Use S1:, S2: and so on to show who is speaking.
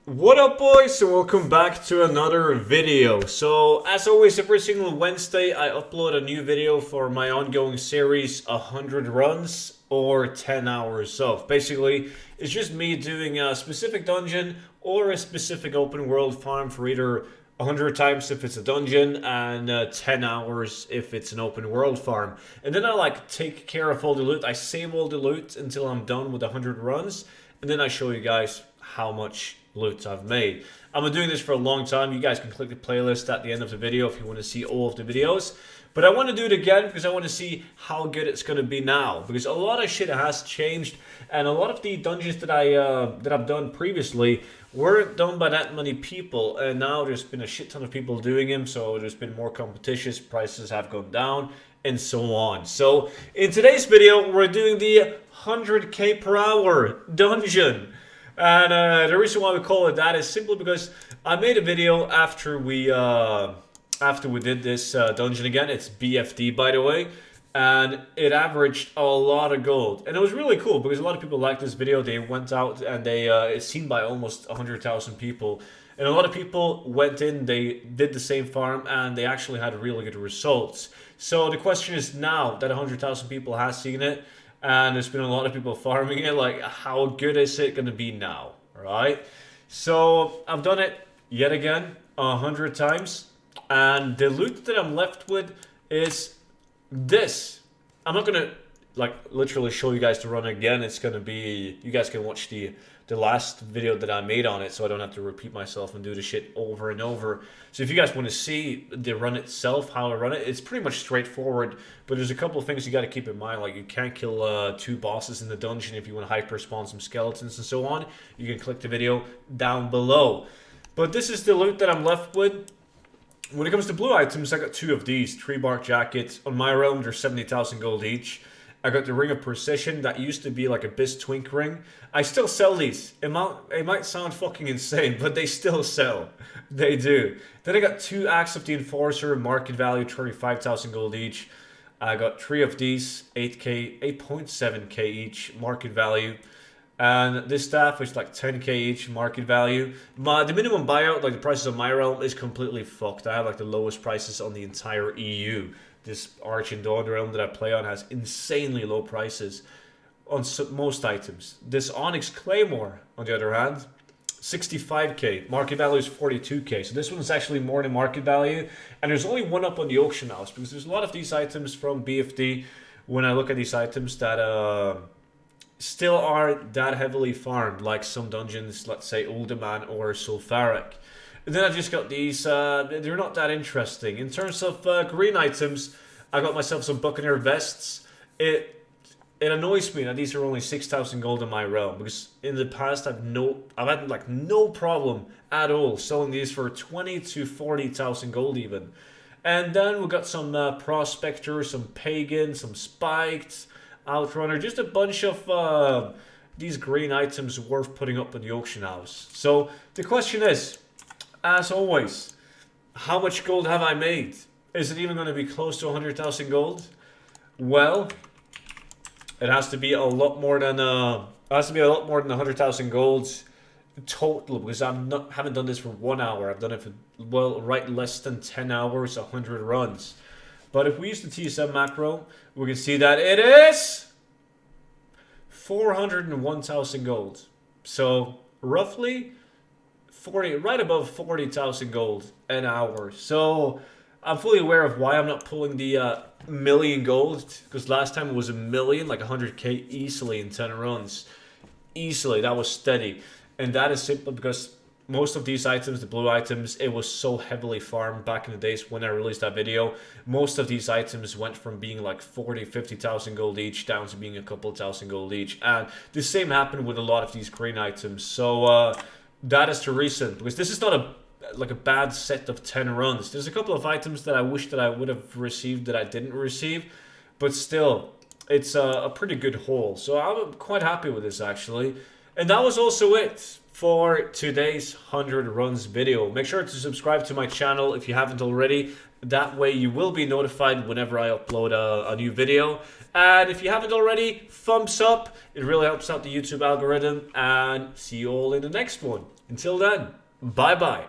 S1: What up, boys? So welcome back to another video. So as always, every single Wednesday I upload a new video for my ongoing series 100 runs or 10 hours of. Basically, it's just me doing a specific dungeon or a specific open world farm for either 100 times if it's a dungeon and 10 hours if it's an open world farm. And then I take care of all the loot. I save all the loot until I'm done with 100 runs, and then I show you guys how much loot I've made. I've been doing this for a long time. You guys can click the playlist at the end of the video if you want to see all of the videos. But I want to do it again because I want to see how good it's going to be now. Because a lot of shit has changed, and a lot of the dungeons that I've done previously weren't done by that many people, and now there's been a shit ton of people doing them. So there's been more competition, prices have gone down, and so on. So in today's video, we're doing the 100k per hour dungeon. And the reason why we call it that is simply because I made a video after we did this dungeon again. It's BFD, by the way, and it averaged a lot of gold, and it was really cool because a lot of people liked this video. They went out and it's seen by almost 100,000 people, and a lot of people went in. They did the same farm, and they actually had really good results. So the question is, now that 100,000 people has seen it, and there's been a lot of people farming it, like, how good is it going to be now, right? So I've done it yet again 100 times, and the loot that I'm left with is this. I'm not going to literally show you guys to run again. It's going to be, you guys can watch the last video that I made on it, so I don't have to repeat myself and do the shit over and over. So if you guys want to see the run itself, how I run it, it's pretty much straightforward, but there's a couple of things you got to keep in mind. Like, you can't kill 2 bosses in the dungeon. If you want to hyper spawn some skeletons and so on, you can click the video down below. But this is the loot that I'm left with. When it comes to blue items, I got 2 of these. Tree bark jackets. On my realm, they're 70,000 gold each. I got the Ring of Precision that used to be like a Biz Twink ring. I still sell these. It might sound fucking insane, but they still sell. They do. Then I got 2 Axe of the Enforcer, market value 35,000 gold each. I got 3 of these, 8.7k each, market value. And this staff is like 10k each, market value. The minimum buyout, like the prices on my realm, is completely fucked. I have like the lowest prices on the entire EU. This Arch and Dawn realm that I play on has insanely low prices on most items. This Onyx Claymore, on the other hand, 65k. Market value is 42k. So this one's actually more than market value. And there's only one up on the auction house, because there's a lot of these items from BFD, when I look at these items, that still aren't that heavily farmed, like some dungeons, let's say Uldaman or Sulfuric. And then I just got these, they're not that interesting. In terms of green items, I got myself some Buccaneer vests. It annoys me that these are only 6,000 gold in my realm, because in the past I've had like no problem at all selling these for 20 to 40,000 gold even. And then we got some Prospector, some Pagan, some Spiked, Outrunner, just a bunch of these green items worth putting up in the auction house. So the question is, as always, how much gold have I made? Is it even going to be close to 100,000 gold? Well, it has to be a lot more than 100,000 gold total, because haven't done this for 1 hour. I've done it for, well, right, less than 10 hours, 100 runs. But if we use the TSM macro, we can see that it is 401,000 gold. So roughly 40, right above 40,000 gold an hour. So I'm fully aware of why I'm not pulling the million gold, because last time it was a million, like 100k easily in 10 runs. Easily, that was steady. And that is simply because most of these items, the blue items, it was so heavily farmed back in the days when I released that video. Most of these items went from being like 40, 50,000 gold each down to being a couple thousand gold each. And the same happened with a lot of these green items. So that is the reason, because this is not a bad set of 10 runs. There's a couple of items that I wish that I would have received that I didn't receive, but still, it's a pretty good haul. So I'm quite happy with this, actually. And that was also it for today's 100 runs video. Make sure to subscribe to my channel if you haven't already. That way you will be notified whenever I upload a new video. And if you haven't already, thumbs up. It really helps out the YouTube algorithm. And see you all in the next one. Until then, bye bye.